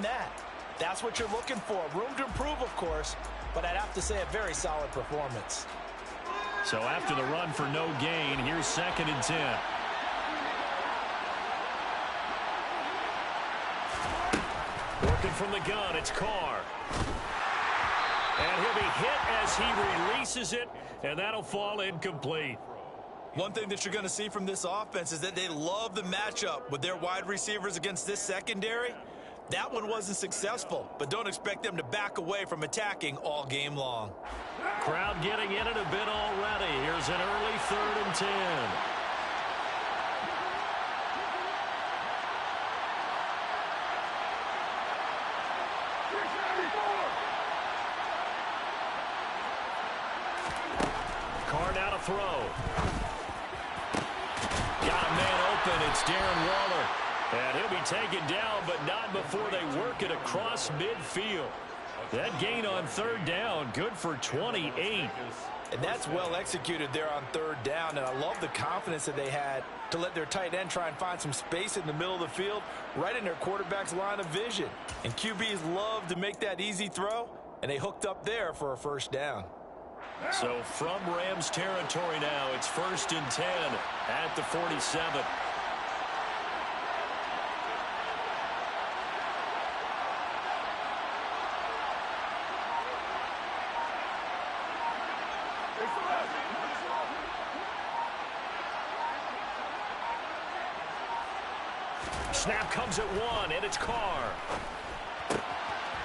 that. That's what you're looking for. Room to improve, of course, but I'd have to say a very solid performance. So after the run for no gain, here's 2nd and 10. Working from the gun, it's Carr. And he'll be hit as he releases it, and that'll fall incomplete. One thing that you're going to see from this offense is that they love the matchup with their wide receivers against this secondary. That one wasn't successful, but don't expect them to back away from attacking all game long. Crowd getting in it a bit already. Here's an early 3rd and 10. Carr now to throw. Got a man open. It's Darren Waller. And he'll be taken down, but not before they work it across midfield. That gain on 3rd down, good for 28. And that's well executed there on 3rd down. And I love the confidence that they had to let their tight end try and find some space in the middle of the field, right in their quarterback's line of vision. And QBs love to make that easy throw, and they hooked up there for a 1st down. So from Rams territory now, it's 1st and 10 at the 47. Snap comes at 1, and it's Carr.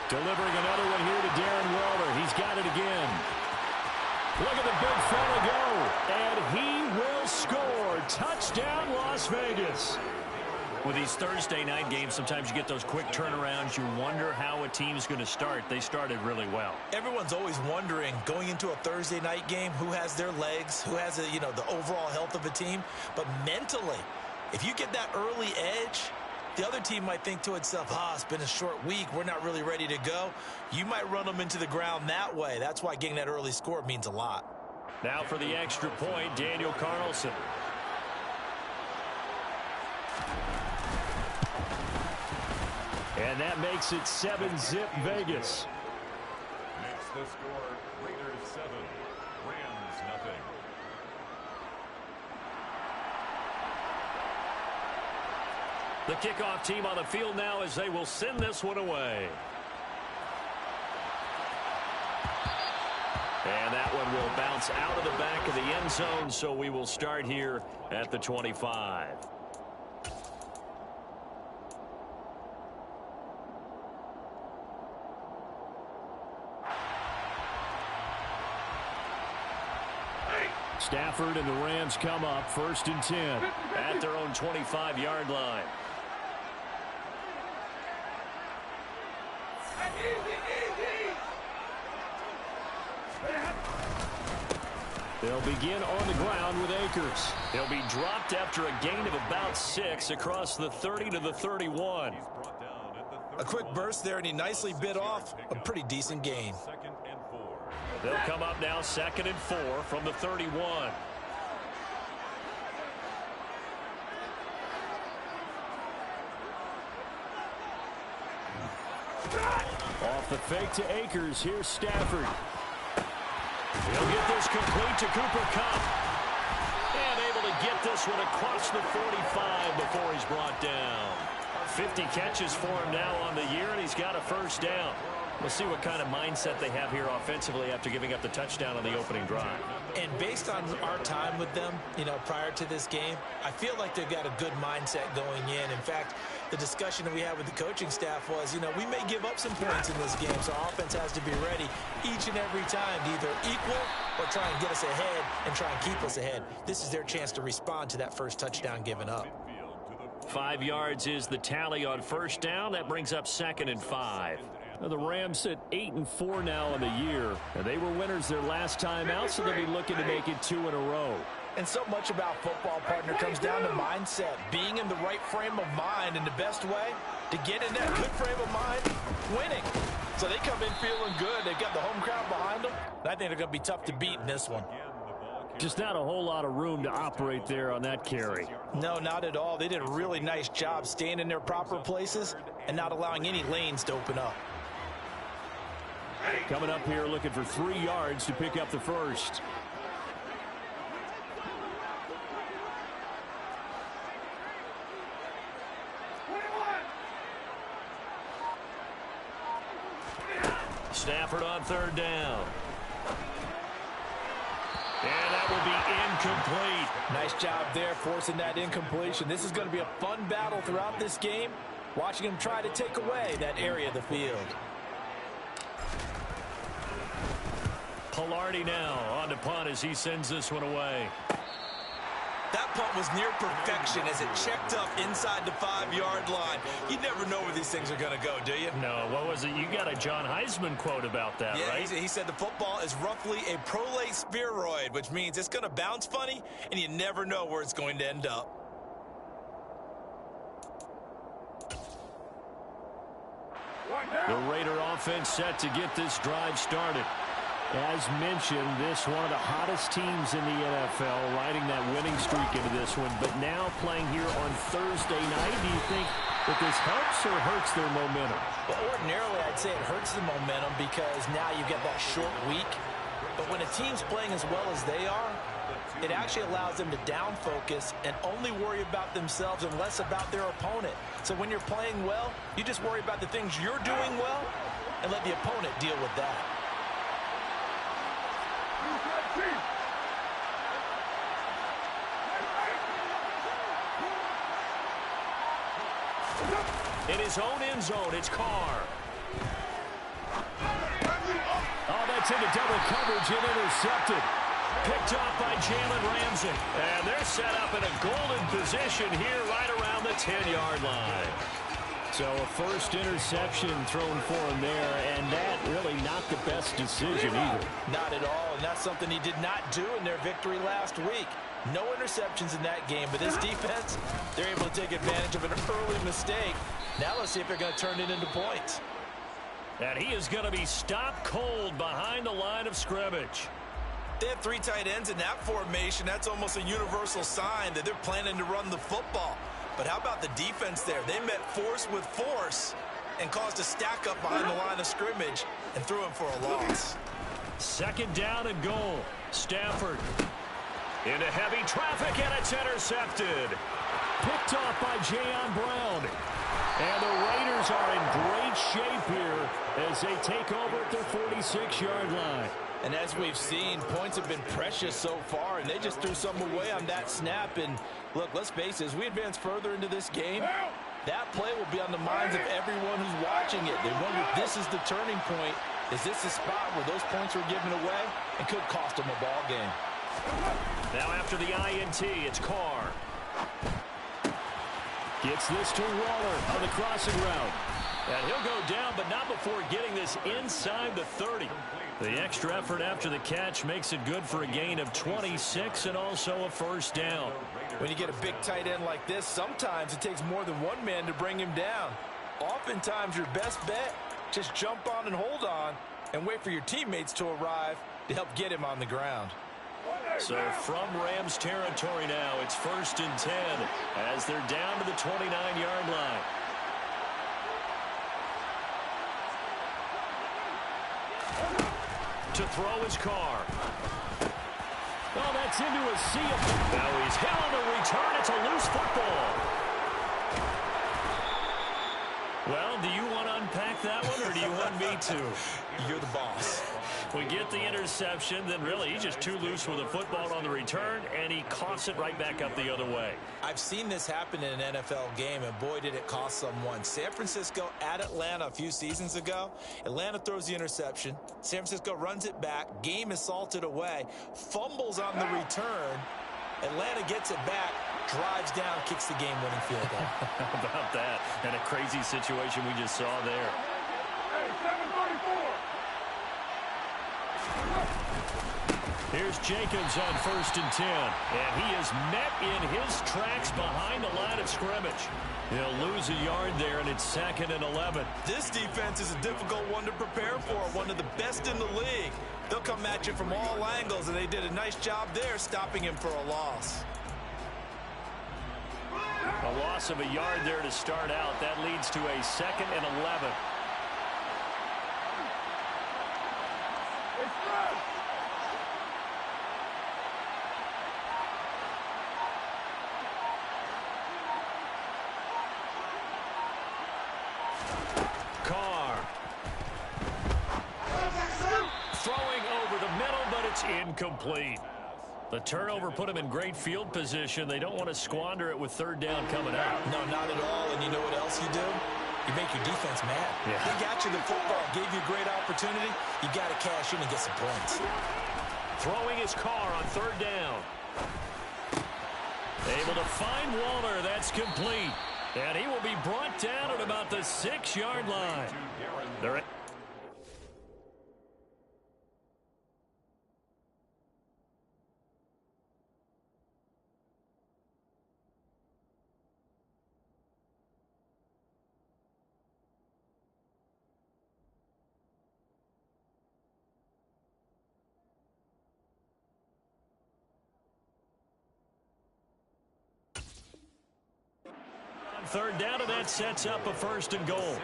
Delivering another one here to Darren Waller. He's got it again. Look at the big fella go. And he will score. Touchdown, Las Vegas. With these Thursday night games, sometimes you get those quick turnarounds. You wonder how a team's going to start. They started really well. Everyone's always wondering, going into a Thursday night game, who has their legs, who has the overall health of a team. But mentally, if you get that early edge, the other team might think to itself, it's been a short week. We're not really ready to go. You might run them into the ground that way. That's why getting that early score means a lot. Now for the extra point, Daniel Carlson. And that makes it 7-zip Vegas. Makes the score Raiders 7, Rams nothing. The kickoff team on the field now as they will send this one away. And that one will bounce out of the back of the end zone, so we will start here at the 25. Stafford and the Rams come up 1st and 10 at their own 25-yard line. They'll begin on the ground with Akers. He'll be dropped after a gain of about 6 across the 30 to the 31. A quick burst there, and he nicely bit off a pretty decent gain. They'll come up now 2nd and 4 from the 31. Off the fake to Akers. Here's Stafford. He'll get this complete to Cooper Kupp. And able to get this one across the 45 before he's brought down. 50 catches for him now on the year, and he's got a 1st down. We'll see what kind of mindset they have here offensively after giving up the touchdown on the opening drive. And based on our time with them, prior to this game, I feel like they've got a good mindset going in. In fact, the discussion that we had with the coaching staff was, we may give up some points in this game, so our offense has to be ready each and every time to either equal or try and get us ahead and try and keep us ahead. This is their chance to respond to that first touchdown given up. 5 yards is the tally on 1st down. That brings up 2nd and 5. Now the Rams sit 8-4 now on the year, and they were winners their last time out, so they'll be looking to make it 2 in a row. And so much about football, partner, comes down to mindset, being in the right frame of mind, and the best way to get in that good frame of mind, winning. So they come in feeling good. They've got the home crowd behind them, and I think they're going to be tough to beat in this one. Just not a whole lot of room to operate there on that carry. No, not at all. They did a really nice job staying in their proper places and not allowing any lanes to open up. Coming up here looking for 3 yards to pick up the first. Stafford on 3rd down. And that will be incomplete. Nice job there forcing that incompletion. This is going to be a fun battle throughout this game, watching him try to take away that area of the field. Palardy now on to punt as he sends this one away. That punt was near perfection as it checked up inside the 5-yard line. You never know where these things are going to go, do you? No, what was it? You got a John Heisman quote about that, right? He said the football is roughly a prolate spheroid, which means it's going to bounce funny, and you never know where it's going to end up. The Raider offense set to get this drive started. As mentioned, this one of the hottest teams in the NFL, riding that winning streak into this one, but now playing here on Thursday night. Do you think that this helps or hurts their momentum? Well, ordinarily, I'd say it hurts the momentum because now you get that short week. But when a team's playing as well as they are, it actually allows them to down focus and only worry about themselves and less about their opponent. So when you're playing well, you just worry about the things you're doing well and let the opponent deal with that. In his own end zone, it's Carr. Oh, that's into double coverage and intercepted. Picked off by Jalen Ramsey. And they're set up in a golden position here right around the 10-yard line. So a first interception thrown for him there, and that really not the best decision either. Not at all, and that's something he did not do in their victory last week. No interceptions in that game, but this defense, they're able to take advantage of an early mistake. Now let's see if they're going to turn it into points. And he is going to be stopped cold behind the line of scrimmage. They have 3 tight ends in that formation. That's almost a universal sign that they're planning to run the football. But how about the defense there? They met force with force and caused a stack up behind the line of scrimmage and threw him for a loss. 2nd down and goal. Stafford into heavy traffic, and it's intercepted. Picked off by Jayon Brown. And the Raiders are in great shape here as they take over at their 46-yard line. And as we've seen, points have been precious so far, and they just threw some away on that snap. And look, let's face it, as we advance further into this game, that play will be on the minds of everyone who's watching it. They wonder if this is the turning point. Is this the spot where those points were given away and could cost them a ball game? Now after the INT, it's Carr. Gets this to Waller on the crossing route. And he'll go down, but not before getting this inside the 30. The extra effort after the catch makes it good for a gain of 26 and also a first down. When you get a big tight end like this, sometimes it takes more than one man to bring him down. Oftentimes, your best bet, just jump on and hold on and wait for your teammates to arrive to help get him on the ground. So from Rams territory now, it's 1st and 10 as they're down to the 29-yard line. To throw his Carr. Oh, that's into a sea of... Now he's hit on the return. It's a loose football. Well, do you want to unpack that one, or do you want me to? You're the boss. We get the interception, then really he's just too loose with the football on the return, and he coughs it right back up the other way. I've seen this happen in an NFL game, and boy, did it cost someone. San Francisco at Atlanta a few seasons ago. Atlanta throws the interception. San Francisco runs it back. Game is salted away. Fumbles on the return. Atlanta gets it back, drives down, kicks the game-winning field goal. How about that? And a crazy situation we just saw there. Hey, 734. Here's Jacobs on 1st and 10. And he is met in his tracks behind the line of scrimmage. He'll lose a yard there, and it's 2nd and 11. This defense defense is a difficult one to prepare for, one of the best in the league. They'll come at you from all angles, and they did a nice job there stopping him for a loss. A loss of a yard there to start out. That leads to a 2nd and 11. Carr. Throwing over the middle, but it's incomplete. The turnover put them in great field position. They don't want to squander it with 3rd down coming up. No, not at all. And you know what else you do? You make your defense mad. Yeah. They got you the football, gave you a great opportunity. You got to cash in and get some points. Throwing his Carr on 3rd down. Able to find Waller. That's complete. And he will be brought down at about the 6-yard line. They're on 3rd down, and that sets up a 1st and goal.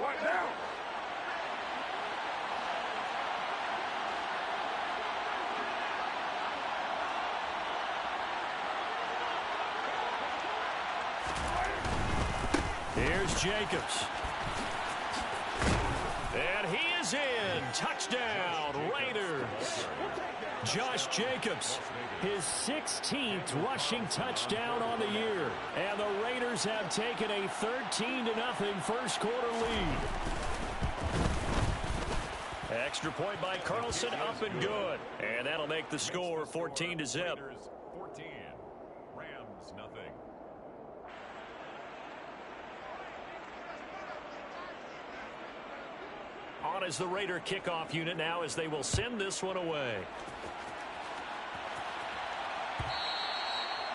Right now. Here's Jacobs. And he is in. Touchdown, Raiders. Josh Jacobs, his 16th rushing touchdown on the year. And the Raiders have taken a 13-0 first quarter lead. Extra point by Carlson, up and good. And that'll make the score 14-0. 14. Rams, nothing. On as the Raider kickoff unit now as they will send this one away.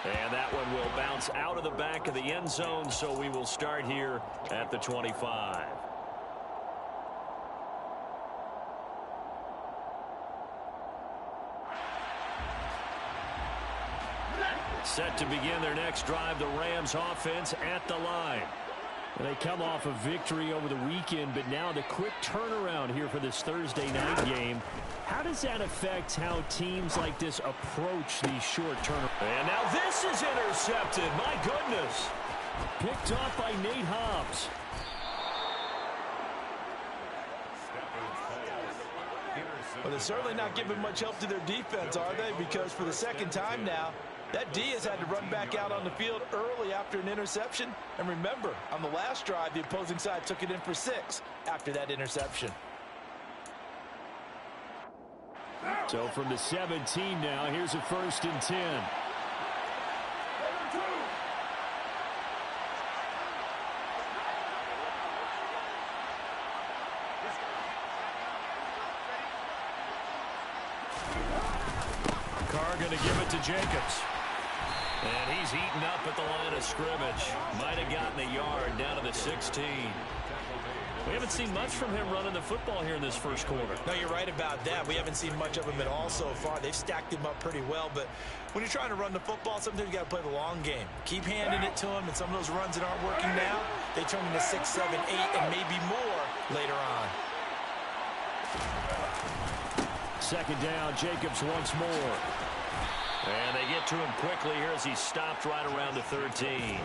And that one will bounce out of the back of the end zone, so we will start here at the 25. Set to begin their next drive, the Rams offense at the line. And they come off a victory over the weekend, but now the quick turnaround here for this Thursday night game. How does that affect how teams like this approach these short turnarounds? And now this is intercepted. My goodness. Picked off by Nate Hobbs. Well, they're certainly not giving much help to their defense, are they? Because for the 2nd time now, that D has had to run back out on the field early after an interception. And remember, on the last drive, the opposing side took it in for 6 after that interception. So from the 17 now, here's a 1st and 10. Carr going to give it to Jacobs. And he's eaten up at the line of scrimmage. Might have gotten a yard down to the 16. We haven't seen much from him running the football here in this first quarter. No, you're right about that. We haven't seen much of him at all so far. They've stacked him up pretty well, but when you're trying to run the football, sometimes you got to play the long game. Keep handing it to him, and some of those runs that aren't working now, they turn into 6, 7, 8, and maybe more later on. 2nd down, Jacobs once more. And they get to him quickly here as he stopped right around the 13.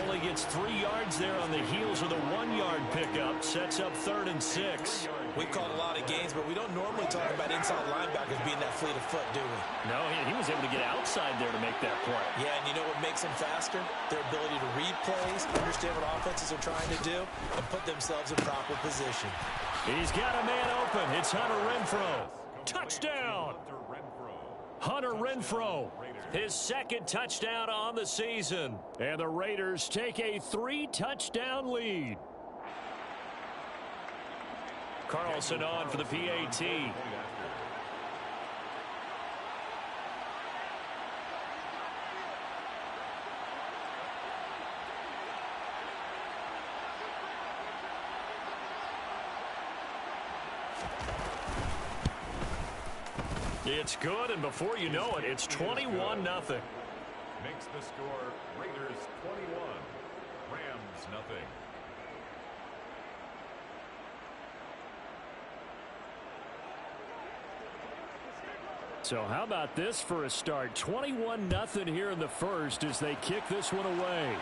Only gets 3 yards there on the heels of the 1-yard pickup. Sets up 3rd and 6. We've called a lot of games, but we don't normally talk about inside linebackers being that fleet of foot, do we? No, he was able to get outside there to make that play. Yeah, and you know what makes them faster? Their ability to read plays, understand what offenses are trying to do, and put themselves in proper position. He's got a man open. It's Hunter Renfrow. Touchdown! Hunter Renfrow, his 2nd touchdown on the season. And the Raiders take a 3-touchdown lead. Carlson on for the PAT. It's good, and before you know it, it's 21-0. Makes the score Raiders 21, Rams nothing. So how about this for a start? 21-0 here in the first as they kick this one away.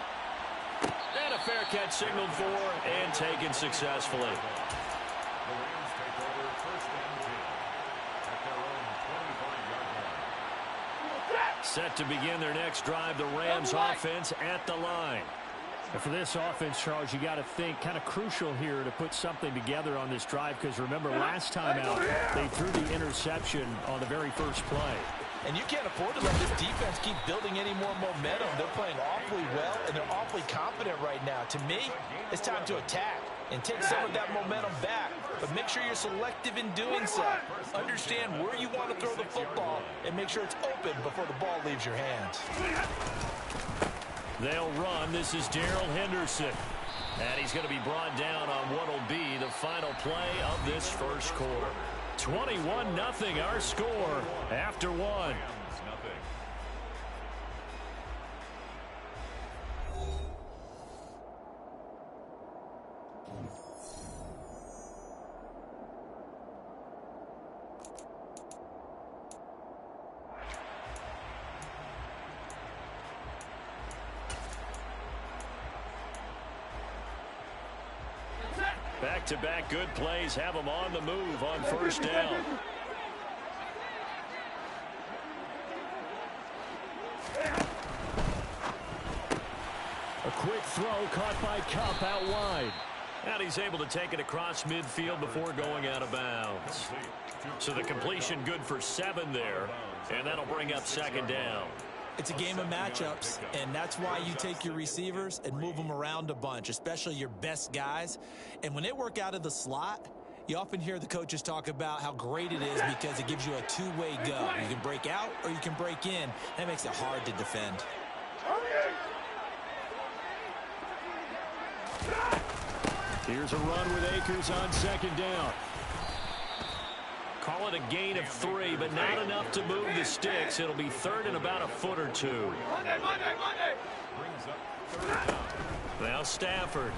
And a fair catch signaled for and taken successfully. The Rams take over first and 10 at their own 25-yard line. Set to begin their next drive, the Rams offense at the line. And for this offense, Charles, you got to think kind of crucial here to put something together on this drive, because remember last time out they threw the interception on the very first play. And you can't afford to let this defense keep building any more momentum. They're playing awfully well, and they're awfully confident right now. To me, it's time to attack and take some of that momentum back. But make sure you're selective in doing so. Understand where you want to throw the football and make sure it's open before the ball leaves your hands. They'll run. This is Darrell Henderson. And he's going to be brought down on what will be the final play of this first quarter. 21-0 our score after one. Rams nothing. Back-to-back good plays have them on the move on first down. A quick throw caught by Kupp out wide. And he's able to take it across midfield before going out of bounds. So the completion good for 7 there, and that'll bring up second down. It's a game of matchups, and that's why you take your receivers and move them around a bunch, especially your best guys. And when they work out of the slot, you often hear the coaches talk about how great it is because it gives you a two-way go. You can break out or you can break in. That makes it hard to defend. Here's a run with Akers on second down. Call it a gain of 3, but not enough to move the sticks. It'll be third and about a foot or two. Brings up third down. Now Stafford.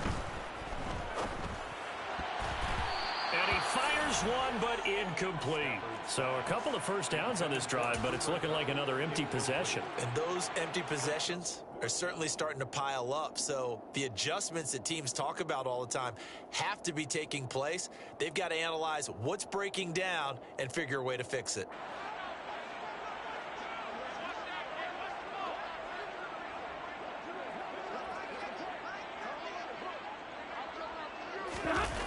And he fires one, but incomplete. So a couple of first downs on this drive, but it's looking like another empty possession. And those empty possessions are certainly starting to pile up. So the adjustments that teams talk about all the time have to be taking place. They've got to analyze what's breaking down and figure a way to fix it.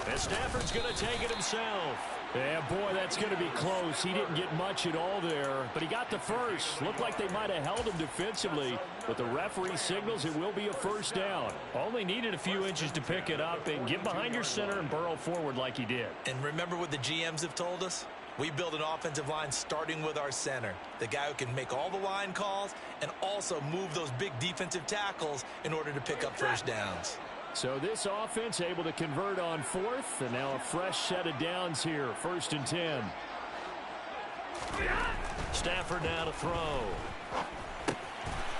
And Stafford's going to take it himself. Yeah, boy, that's going to be close. He didn't get much at all there, but he got the first. Looked like they might have held him defensively, but the referee signals it will be a first down. Only needed a few inches to pick it up and get behind your center and burrow forward like he did. And remember what the GMs have told us? We build an offensive line starting with our center, the guy who can make all the line calls and also move those big defensive tackles in order to pick up first downs. So this offense able to convert on fourth, and now a fresh set of downs here, 1st and 10. Stafford now to throw.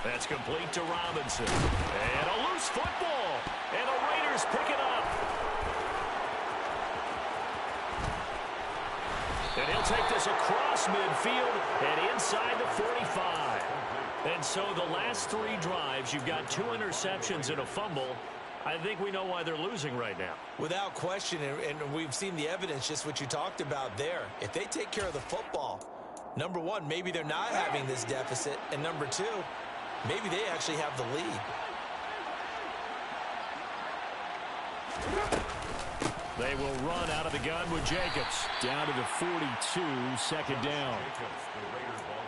That's complete to Robinson. And a loose football. And the Raiders pick it up. And he'll take this across midfield and inside the 45. And so the last 3 drives, you've got 2 interceptions and a fumble. I think we know why they're losing right now. Without question, and we've seen the evidence, just what you talked about there. If they take care of the football, number one, maybe they're not having this deficit, and number 2, maybe they actually have the lead. They will run out of the gun with Jacobs. Down to the 42, second down.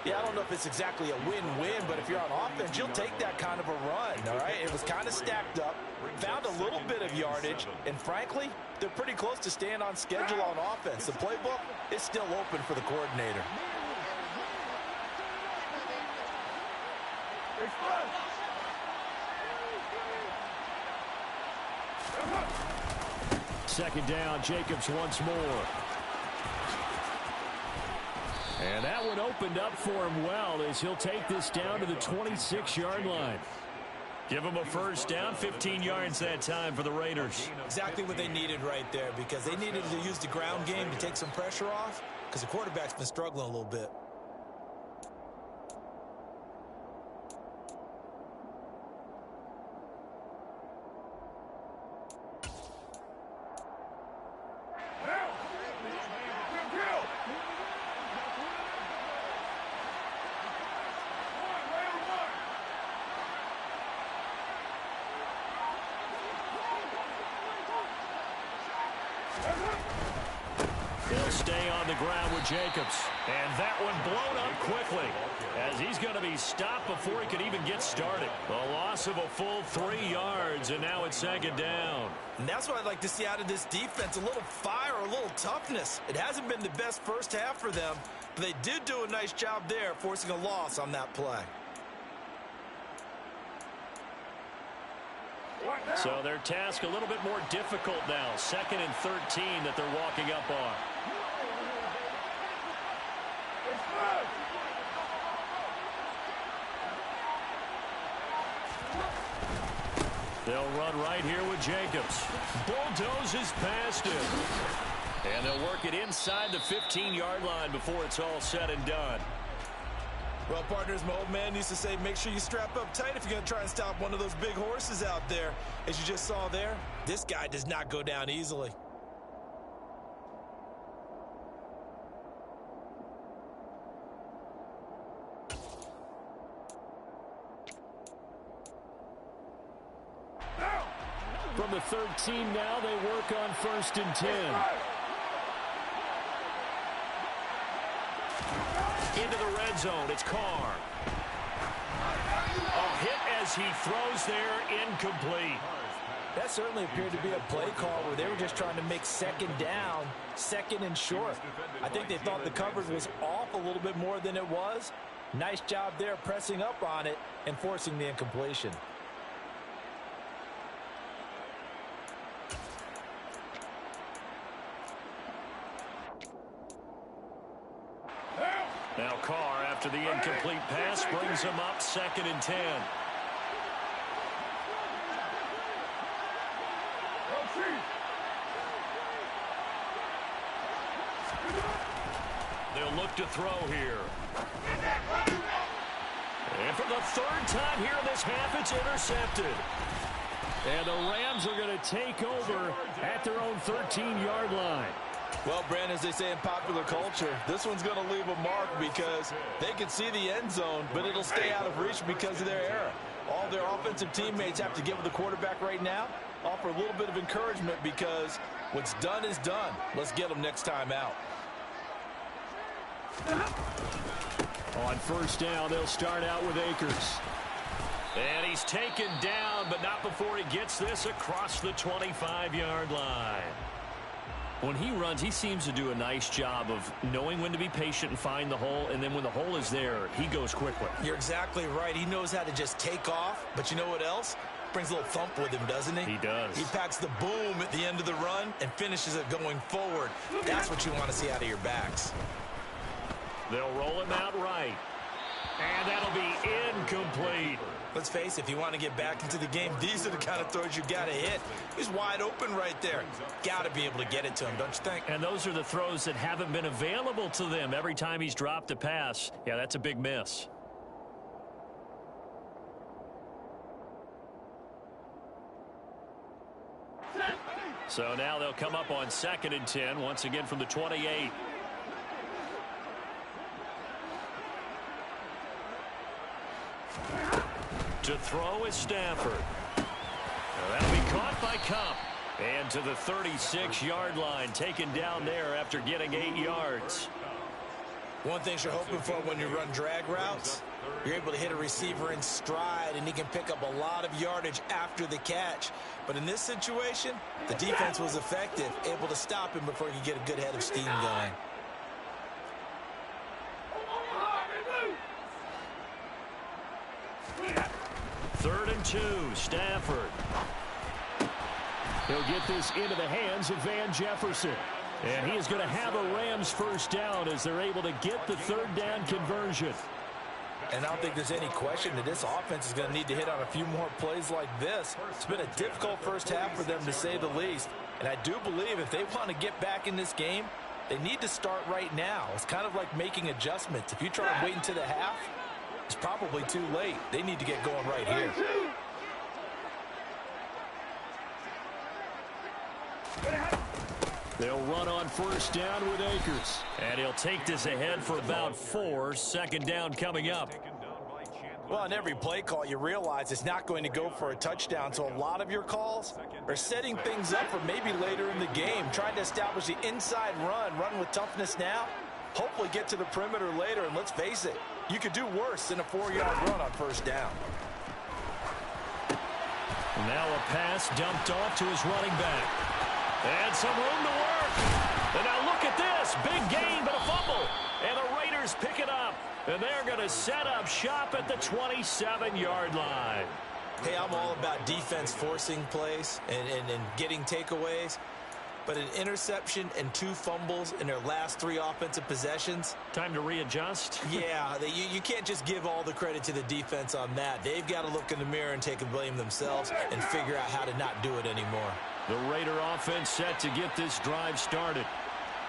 Yeah, I don't know if it's exactly a win-win, but if you're on offense, you'll take that kind of a run, all right? It was kind of stacked up, found a little bit of yardage, and frankly, they're pretty close to staying on schedule on offense. The playbook is still open for the coordinator. Second down, Jacobs once more. And that one opened up for him well as he'll take this down to the 26-yard line. Give them a first down, 15 yards that time for the Raiders. Exactly what they needed right there, because they needed to use the ground game to take some pressure off, because the quarterback's been struggling a little bit. They'll stay on the ground with Jacobs. And that one blown up quickly as he's going to be stopped before he could even get started. The loss of a full 3 yards, and now it's second down. And that's what I'd like to see out of this defense, a little fire, a little toughness. It hasn't been the best first half for them, but they did do a nice job there, forcing a loss on that play. So their task a little bit more difficult now. 2nd and 13 that they're walking up on. They'll run right here with Jacobs. Bulldozes past him. And they'll work it inside the 15-yard line before it's all said and done. Well, partners, my old man used to say, make sure you strap up tight if you're going to try and stop one of those big horses out there. As you just saw there, this guy does not go down easily. From the 13 now, they work on 1st and 10. Into the red zone, it's Carr. A hit as he throws there, incomplete. That certainly appeared to be a play call where they were just trying to make 2nd down, 2nd and short. I think they thought the coverage was off a little bit more than it was. Nice job there pressing up on it and forcing the incompletion. Now Carr, after the incomplete pass, brings him up 2nd and 10. They'll look to throw here. And for the 3rd time here in this half, it's intercepted. And the Rams are going to take over at their own 13-yard line. Well, Brandon, as they say in popular culture, this one's going to leave a mark because they can see the end zone, but it'll stay out of reach because of their error. All their offensive teammates have to give the quarterback right now, offer a little bit of encouragement because what's done is done. Let's get them next time out. On 1st down, they'll start out with Akers. And he's taken down, but not before he gets this across the 25-yard line. When he runs, he seems to do a nice job of knowing when to be patient and find the hole, and then when the hole is there, he goes quickly. You're exactly right. He knows how to just take off, but you know what else? Brings a little thump with him, doesn't he? He does. He packs the boom at the end of the run and finishes it going forward. That's what you want to see out of your backs. They'll roll him out right. And that'll be incomplete. Let's face it, if you want to get back into the game, these are the kind of throws you got to hit. He's wide open right there. Got to be able to get it to him, don't you think? And those are the throws that haven't been available to them every time he's dropped a pass. Yeah, that's a big miss. So now they'll come up on 2nd and 10, once again from the 28. To throw is Stafford. Now that'll be caught by Kupp. And to the 36-yard line, taken down there after getting 8 yards. One thing you're hoping for when you run drag routes, you're able to hit a receiver in stride, and he can pick up a lot of yardage after the catch. But in this situation, the defense was effective, able to stop him before he could get a good head of steam going. Third and 2, Stafford. He'll get this into the hands of Van Jefferson. And he is going to have a Rams first down as they're able to get the third down conversion. And I don't think there's any question that this offense is going to need to hit on a few more plays like this. It's been a difficult first half for them, to say the least. And I do believe if they want to get back in this game, they need to start right now. It's kind of like making adjustments. If you try and wait until the half, it's probably too late. They need to get going right here. They'll run on first down with Akers. And he'll take this ahead for about 4. Second down coming up. Well, on every play call, you realize it's not going to go for a touchdown. So a lot of your calls are setting things up for maybe later in the game, trying to establish the inside run with toughness now, hopefully get to the perimeter later. And let's face it, you could do worse than a 4-yard run on first down. Now a pass dumped off to his running back. And some room to work. And now look at this. Big gain, but a fumble. And the Raiders pick it up. And they're going to set up shop at the 27-yard line. Hey, I'm all about defense forcing plays and getting takeaways. But an interception and 2 fumbles in their last 3 offensive possessions. Time to readjust. Yeah, you can't just give all the credit to the defense on that. They've got to look in the mirror and take the blame themselves and figure out how to not do it anymore. The Raider offense set to get this drive started.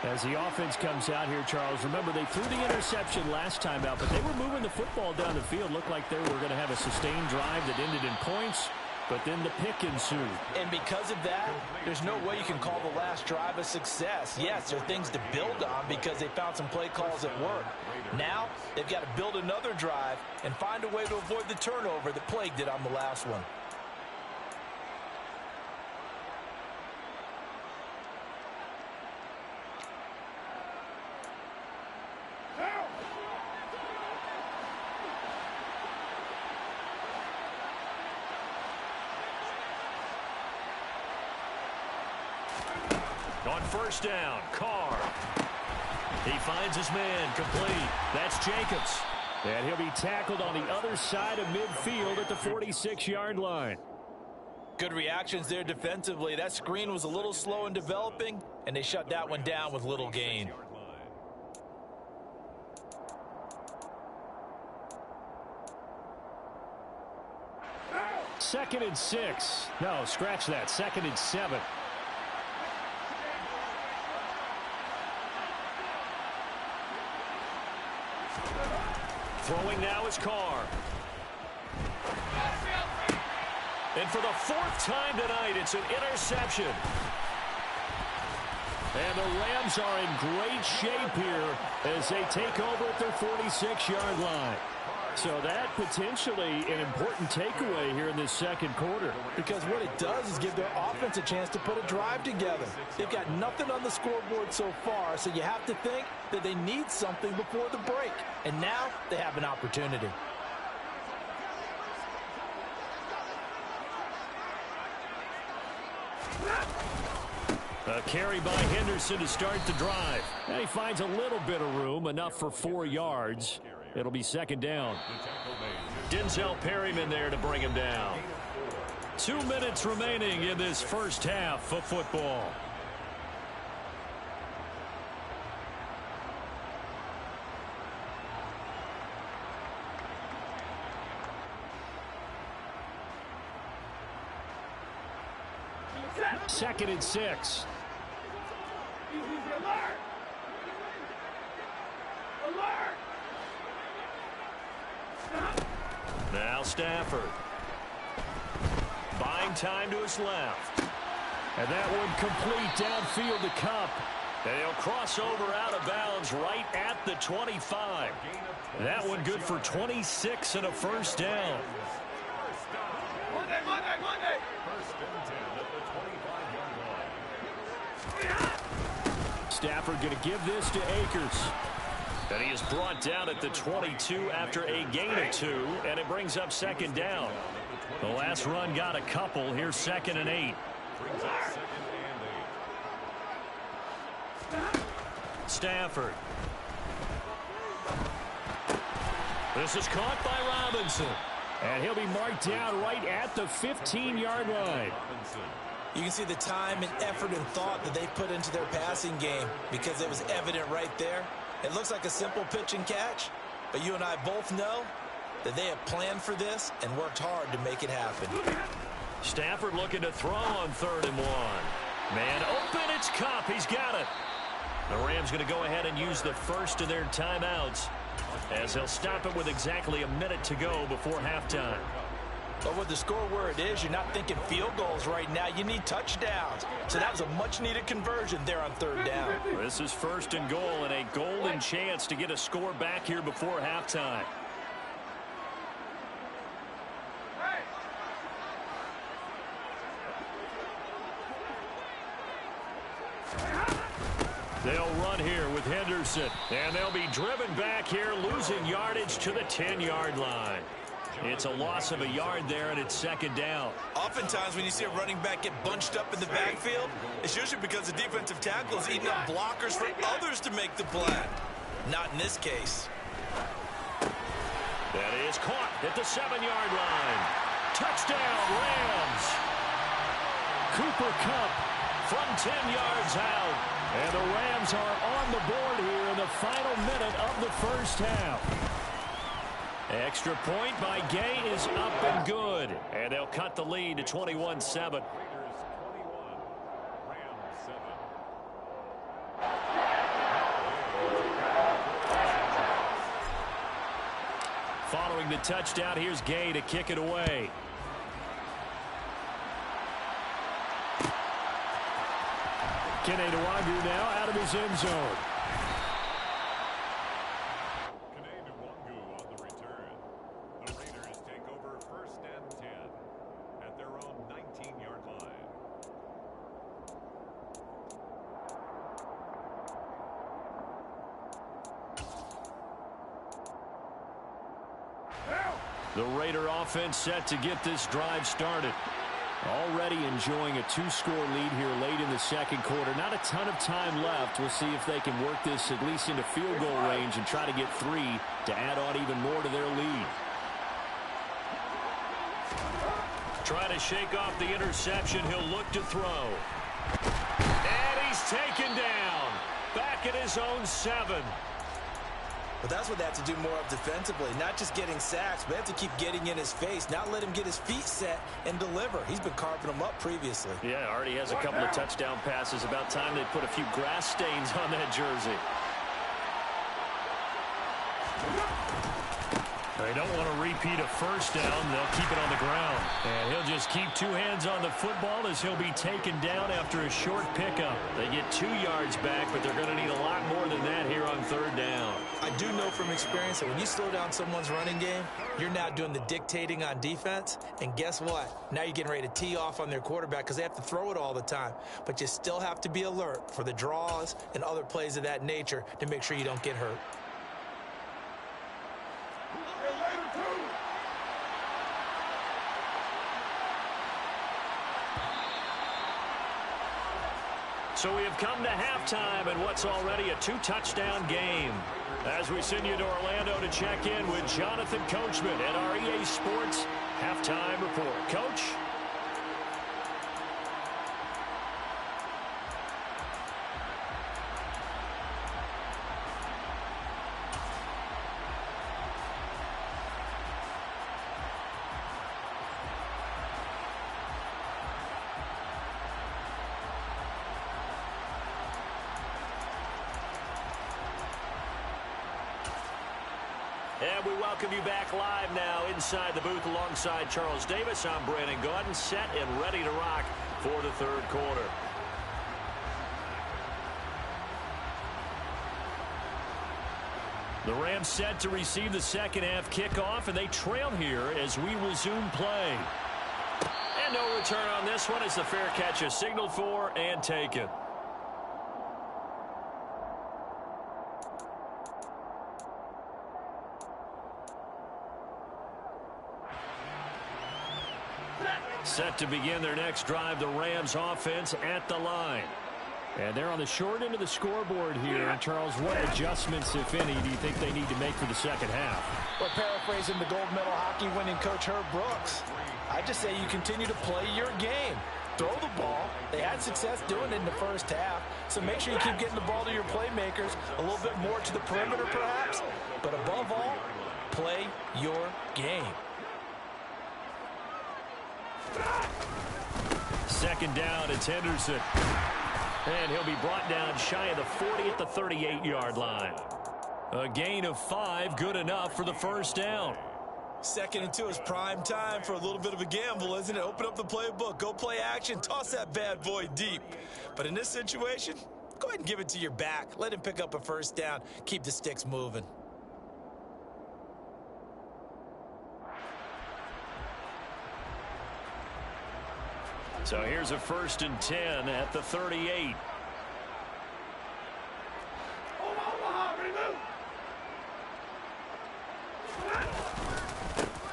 As the offense comes out here, Charles, remember they threw the interception last time out, but they were moving the football down the field. Looked like they were going to have a sustained drive that ended in points. But then the pick ensued. And because of that, there's no way you can call the last drive a success. Yes, there are things to build on because they found some play calls that work. Now, they've got to build another drive and find a way to avoid the turnover that plagued it on the last one. On first down, Carr. He finds his man complete. That's Jacobs. And he'll be tackled on the other side of midfield at the 46-yard line. Good reactions there defensively. That screen was a little slow in developing, and they shut that one down with little gain. Second and 6. No, scratch that. Second and 7. Throwing now is Carr. And for the 4th time tonight, it's an interception. And the Rams are in great shape here as they take over at their 46-yard line. So that potentially an important takeaway here in this second quarter. Because what it does is give their offense a chance to put a drive together. They've got nothing on the scoreboard so far, so you have to think that they need something before the break. And now they have an opportunity. A carry by Henderson to start the drive. And he finds a little bit of room, enough for 4 yards. It'll be second down. Denzel Perryman there to bring him down. 2 minutes remaining in this first half of football. Second and 6. Now Stafford. Buying time to his left. And that one complete downfield to Kupp. And he'll cross over out of bounds right at the 25. That one good for 26 and a first down. Monday. First and 10 at the 25-yard line. Stafford going to give this to Akers. And he is brought down at the 22 after a gain of 2, and it brings up second down. The last run got a couple. Here's second and 8. Stafford. This is caught by Robinson. And he'll be marked down right at the 15-yard line. You can see the time and effort and thought that they put into their passing game because it was evident right there. It looks like a simple pitch and catch, but you and I both know that they have planned for this and worked hard to make it happen. Stafford looking to throw on 3rd and 1. Man open, it's Kupp. He's got it. The Rams going to go ahead and use the first of their timeouts as they'll stop it with exactly a minute to go before halftime. But with the score where it is, you're not thinking field goals right now. You need touchdowns. So that was a much-needed conversion there on 3rd down. This is 1st and goal and a golden chance to get a score back here before halftime. They'll run here with Henderson, and they'll be driven back here, losing yardage to the 10-yard line. It's a loss of a yard there, and it's 2nd down. Oftentimes when you see a running back get bunched up in the backfield, it's usually because the defensive tackle is eating up blockers for others to make the play. Not in this case. That is caught at the 7-yard line. Touchdown, Rams. Cooper Kupp from 10 yards out. And the Rams are on the board here in the final minute of the first half. Extra point by Gay is up and good. And they'll cut the lead to 21-7. Raiders 21, Rams 7. Following the touchdown, here's Gay to kick it away. Kene Nwangwu now out of his end zone. Kene Nwangwu on the return. The Raiders take over 1st and 10 at their own 19-yard line. The Raider offense set to get this drive started. Already enjoying a 2-score lead here late in the 2nd quarter. Not a ton of time left. We'll see if they can work this at least into field goal range and try to get 3 to add on even more to their lead. Trying to shake off the interception. He'll look to throw. And he's taken down. Back at his own 7. But that's what they have to do more of defensively. Not just getting sacks, but they have to keep getting in his face. Not let him get his feet set and deliver. He's been carving them up previously. Yeah, already has a couple of touchdown passes. About time they put a few grass stains on that jersey. They don't want to repeat a 1st down. They'll keep it on the ground. And he'll just keep 2 hands on the football as he'll be taken down after a short pickup. They get 2 yards back, but they're going to need a lot more than that here on 3rd down. I do know from experience that when you slow down someone's running game, you're now doing the dictating on defense. And guess what? Now you're getting ready to tee off on their quarterback because they have to throw it all the time. But you still have to be alert for the draws and other plays of that nature to make sure you don't get hurt. So we have come to halftime in what's already a 2-touchdown game. As we send you to Orlando to check in with Jonathan Coachman at our EA Sports Halftime Report. Coach? And we welcome you back live now inside the booth alongside Charles Davis. I'm Brandon Gaudin, set and ready to rock for the 3rd quarter. The Rams set to receive the 2nd half kickoff, and they trail here as we resume play. And no return on this one as the fair catch is signaled for and taken. Set to begin their next drive, the Rams offense at the line. And they're on the short end of the scoreboard here. And Charles, what adjustments, if any, do you think they need to make for the 2nd half? Well, paraphrasing the gold medal hockey winning coach Herb Brooks, I just say you continue to play your game. throw the ball. They had success doing it in the first half. So make sure you keep getting the ball to your playmakers, a little bit more to the perimeter perhaps. But above all, play your game. Second down, it's Henderson. And he'll be brought down shy of the 40 at the 38-yard line. A gain of 5, good enough for the first down. 2nd and 2 is prime time for a little bit of a gamble, isn't it? Open up the playbook, go play action, toss that bad boy deep. But in this situation, go ahead and give it to your back. Let him pick up a first down. Keep the sticks moving. So here's a 1st and 10 at the 38.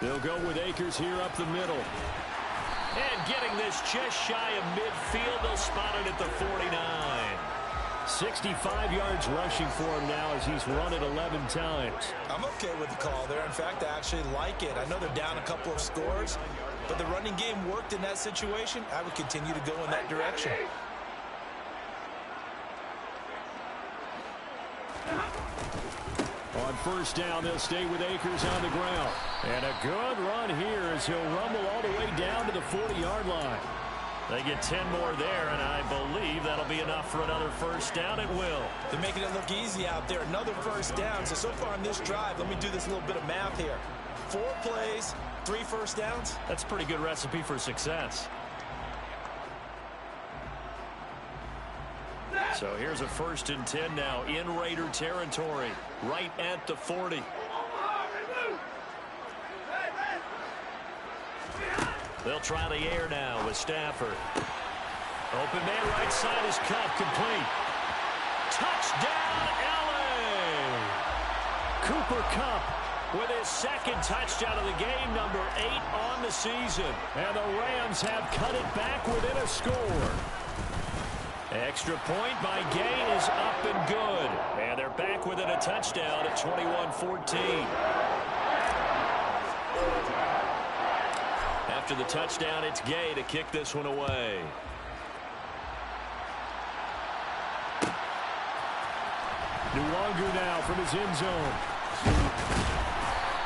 They'll go with Akers here up the middle. And getting this just shy of midfield, they'll spot it at the 49. 65 yards rushing for him now as he's run it 11 times. I'm okay with the call there. In fact, I actually like it. I know they're down a couple of scores, but the running game worked in that situation. I would continue to go in that direction. On 1st down, they'll stay with Akers on the ground. And a good run here as he'll rumble all the way down to the 40-yard line. They get 10 more there, and I believe that'll be enough for another first down. It will. They're making it look easy out there. Another first down. So far on this drive, let me do this little bit of math here. 4 plays, 3 first downs. That's a pretty good recipe for success. So here's a 1st and 10 now in Raider territory, right at the 40. They'll try the air now with Stafford. Open man right side is cut, complete. Touchdown, LA! Cooper Kupp with his 2nd touchdown of the game, number 8 on the season. And the Rams have cut it back within a score. Extra point by Gay is up and good. And they're back within a touchdown at 21-14. After the touchdown, it's Gay to kick this one away. Nwangu now from his end zone.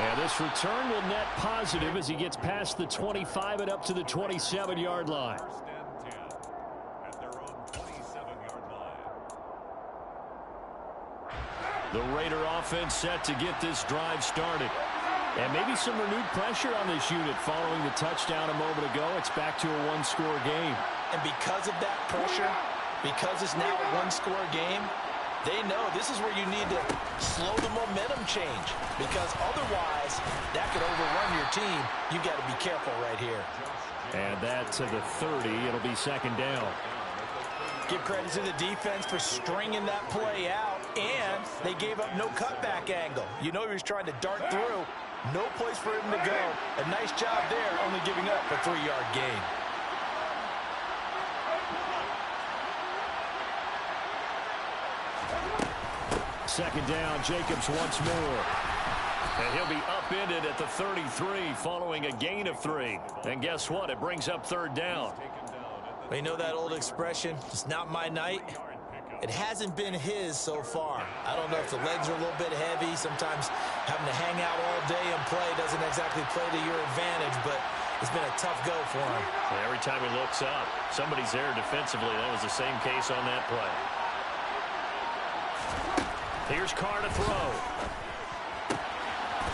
And this return will net positive as he gets past the 25 and up to the 27-yard line. The Raider offense set to get this drive started. And maybe some renewed pressure on this unit following the touchdown a moment ago. It's back to a one-score game. And because of that pressure, because it's now a one-score game, they know this is where you need to slow the momentum change. Because otherwise, that could overrun your team. You got to be careful right here. And that to the 30. It'll be 2nd down. Give credit to the defense for stringing that play out, and they gave up no cutback angle. You know he was trying to dart through. No place for him to go. A nice job there, only giving up a 3-yard gain. Second down, Jacobs once more. And he'll be upended at the 33 following a gain of 3. And guess what? It brings up 3rd down. Well, you know that old expression, it's not my night. It hasn't been his so far. I don't know if the legs are a little bit heavy. Sometimes having to hang out all day and play doesn't exactly play to your advantage, but it's been a tough go for him. And every time he looks up, somebody's there defensively. That was the same case on that play. Here's Carr to throw.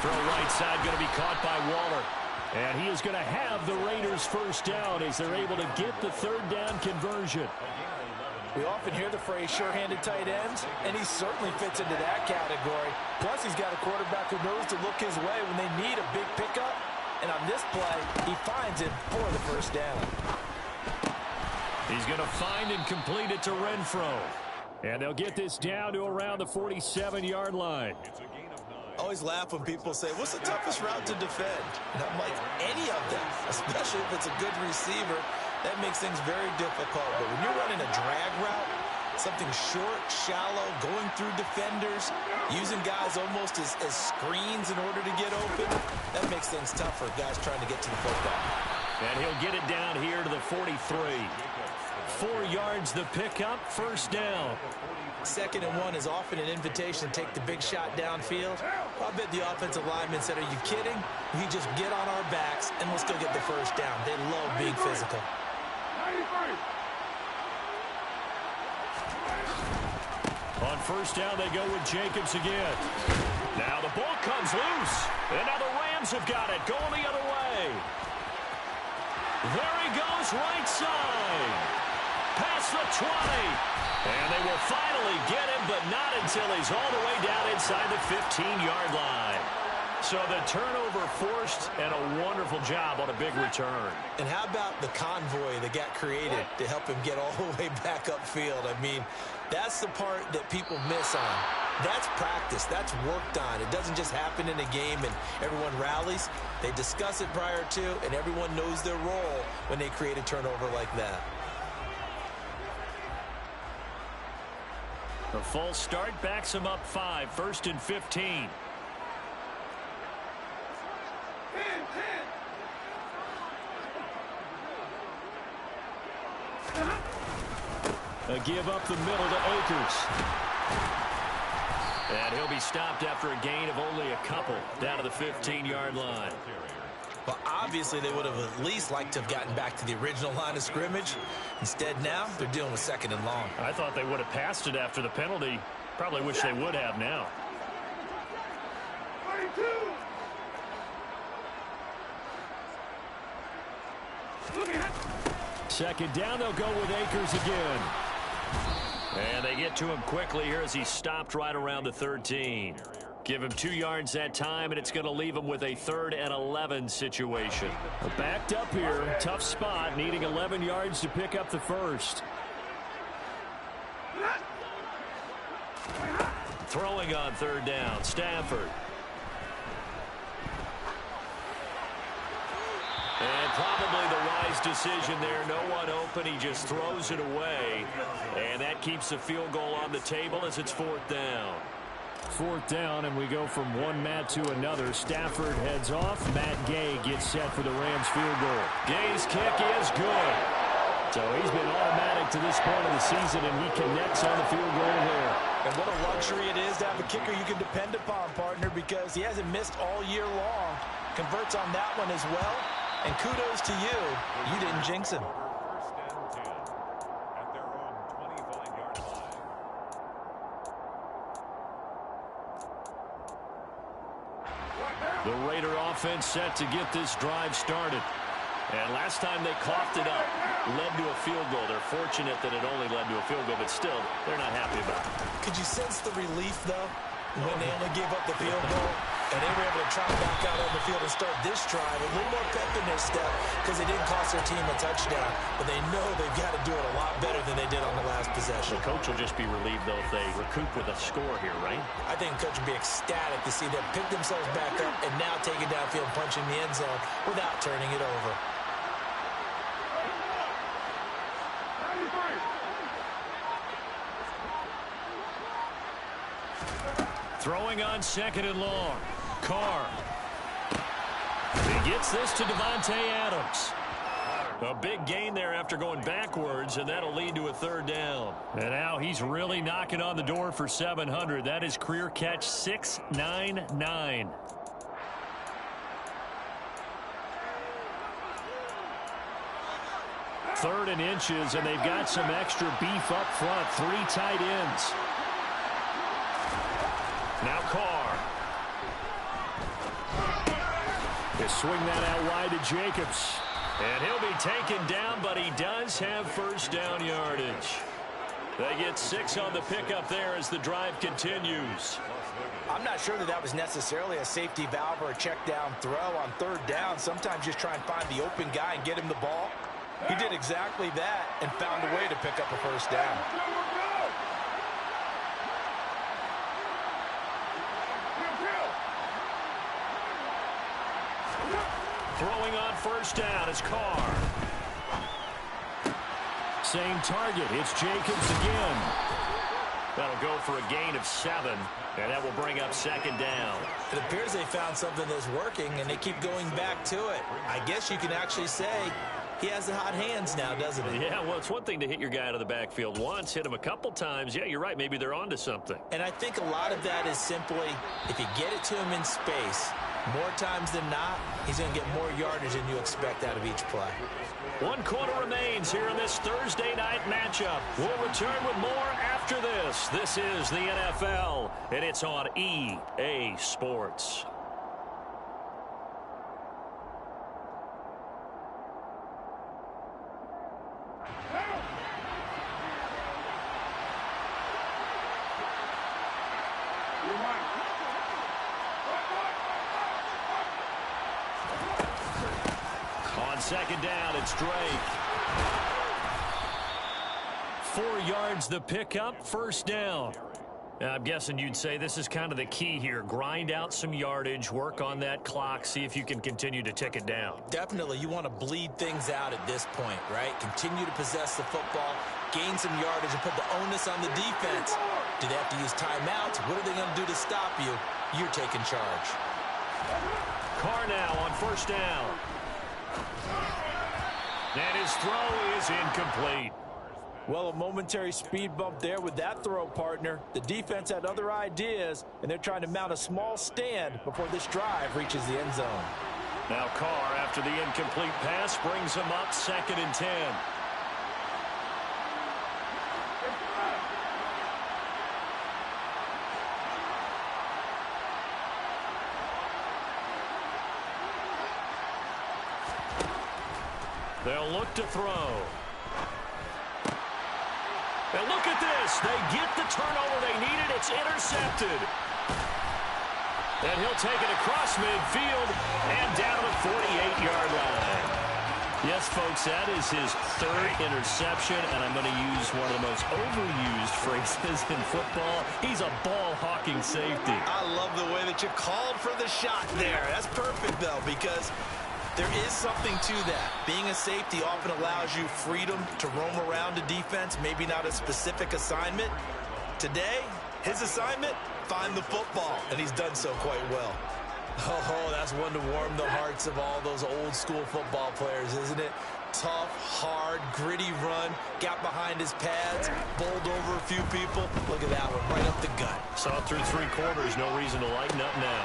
Throw right side, going to be caught by Waller. And he is going to have the Raiders first down as they're able to get the 3rd down conversion. We often hear the phrase sure-handed tight ends, and he certainly fits into that category. Plus, he's got a quarterback who knows to look his way when they need a big pickup. And on this play, he finds it for the first down. He's going to find and complete it to Renfro. And they'll get this down to around the 47-yard line. I always laugh when people say, what's the toughest route to defend? And I'm like, any of them, especially if it's a good receiver. That makes things very difficult. But when you're running a drag route, something short, shallow, going through defenders, using guys almost as screens in order to get open, that makes things tough for guys trying to get to the football. And he'll get it down here to the 43. 4 yards the pickup, first down. 2nd and 1 is often an invitation to take the big shot downfield. I bet the offensive lineman said, are you kidding? We just get on our backs and we'll still get the first down. They love being physical. On first down, they go with Jacobs again. Now the ball comes loose. And now the Rams have got it, going the other way. There he goes, right side. Past the 20. And they will finally get him, but not until he's all the way down inside the 15-yard line. So the turnover forced, and a wonderful job on a big return. And how about the convoy that got created to help him get all the way back upfield? I mean, that's the part that people miss on. That's practice. That's worked on. It doesn't just happen in a game and everyone rallies. They discuss it prior to, and everyone knows their role when they create a turnover like that. A false start backs him up 5, 1st and 15. A give up the middle to Akers. And he'll be stopped after a gain of only a couple down to the 15-yard line. Well, obviously, they would have at least liked to have gotten back to the original line of scrimmage. Instead, now they're dealing with 2nd and long. I thought they would have passed it after the penalty. Probably wish they would have now. Second down, they'll go with Akers again. And they get to him quickly here as he's stopped right around the 13. Give him 2 yards that time, and it's going to leave him with a 3rd and 11 situation. Backed up here, tough spot, needing 11 yards to pick up the first. Throwing on 3rd down, Stafford. And probably the wise decision there. No one open. He just throws it away. And that keeps the field goal on the table as it's 4th down. 4th down, and we go from one Matt to another. Stafford heads off. Matt Gay gets set for the Rams field goal. Gay's kick is good. So he's been automatic to this point of the season, and he connects on the field goal there. And what a luxury it is to have a kicker you can depend upon, partner, because he hasn't missed all year long. Converts on that one as well. And kudos to you. You didn't jinx him. 1st and 10 at their own 25-yard line. The Raider offense set to get this drive started. And last time they coughed it up, led to a field goal. They're fortunate that it only led to a field goal, but still, they're not happy about it. Could you sense the relief, though, when they only gave up the field goal and they were able to trot back out on the field and start this drive? A little more pep in their step because they didn't cost their team a touchdown, but they know they've got to do it a lot better than they did on the last possession. The coach will just be relieved, though, if they recoup with a score here, right? I think the coach would be ecstatic to see them pick themselves back up and now take it downfield, punching the end zone without turning it over. Throwing on 2nd and long. Carr. He gets this to Devontae Adams. A big gain there after going backwards, and that'll lead to a 3rd down. And now he's really knocking on the door for 700. That is career catch 699. Third and inches, and they've got some extra beef up front. 3 tight ends. Now Carr. They swing that out wide to Jacobs. And he'll be taken down, but he does have 1st down yardage. They get 6 on the pickup there as the drive continues. I'm not sure that was necessarily a safety valve or a check down throw on 3rd down. Sometimes just try and find the open guy and get him the ball. He did exactly that and found a way to pick up a 1st down. Throwing on 1st down is Carr. Same target. It's Jacobs again. That'll go for a gain of 7, and that will bring up second down. It appears they found something that's working, and they keep going back to it. I guess you can actually say he has the hot hands now, doesn't he? Yeah, well, it's one thing to hit your guy out of the backfield once, hit him a couple times. Yeah, you're right. Maybe they're onto something. And I think a lot of that is simply if you get it to him in space, more times than not, he's going to get more yardage than you expect out of each play. 1 quarter remains here in this Thursday night matchup. We'll return with more after this. This is the NFL, and it's on EA Sports. On second down, it's Drake. 4 yards the pickup, first down. I'm guessing you'd say this is kind of the key here. Grind out some yardage, work on that clock, see if you can continue to tick it down. Definitely, you want to bleed things out at this point, right? Continue to possess the football, gain some yardage, and put the onus on the defense. Do they have to use timeouts? What are they going to do to stop you? You're taking charge. Carr now on first down. And his throw is incomplete. Well, a momentary speed bump there with that throw, partner. The defense had other ideas, and they're trying to mount a small stand before this drive reaches the end zone. Now Carr, after the incomplete pass, brings him up 2nd and 10. They'll look to throw. And look at this. They get the turnover they needed. It's intercepted. And he'll take it across midfield and down to the 48-yard line. Yes, folks, that is his 3rd interception, and I'm going to use one of the most overused phrases in football. He's a ball-hawking safety. I love the way that you called for the shot there. That's perfect, though, because there is something to that. Being a safety often allows you freedom to roam around a defense, maybe not a specific assignment. Today, his assignment, find the football, and he's done so quite well. Oh, that's one to warm the hearts of all those old-school football players, isn't it? Tough, hard, gritty run, got behind his pads, bowled over a few people. Look at that one, right up the gut. Saw it through 3 quarters, no reason to lighten up now.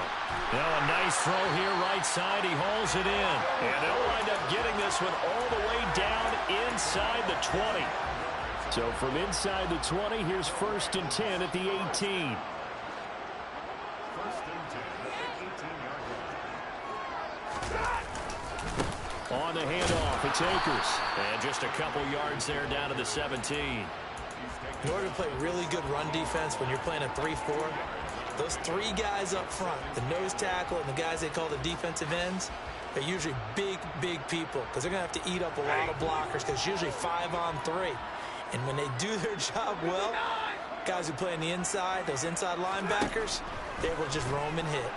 Now a nice throw here, right side, he hauls it in. And they'll wind up getting this one all the way down inside the 20. So from inside the 20, here's 1st and 10 at the 18. On the handoff, it's Akers. And just a couple yards there down to the 17. In order to play really good run defense when you're playing a 3-4, those 3 guys up front, the nose tackle and the guys they call the defensive ends, they're usually big, big people because they're going to have to eat up a lot of blockers because it's usually 5-on-3. And when they do their job well, guys who play on the inside, those inside linebackers, they will just roam and hit.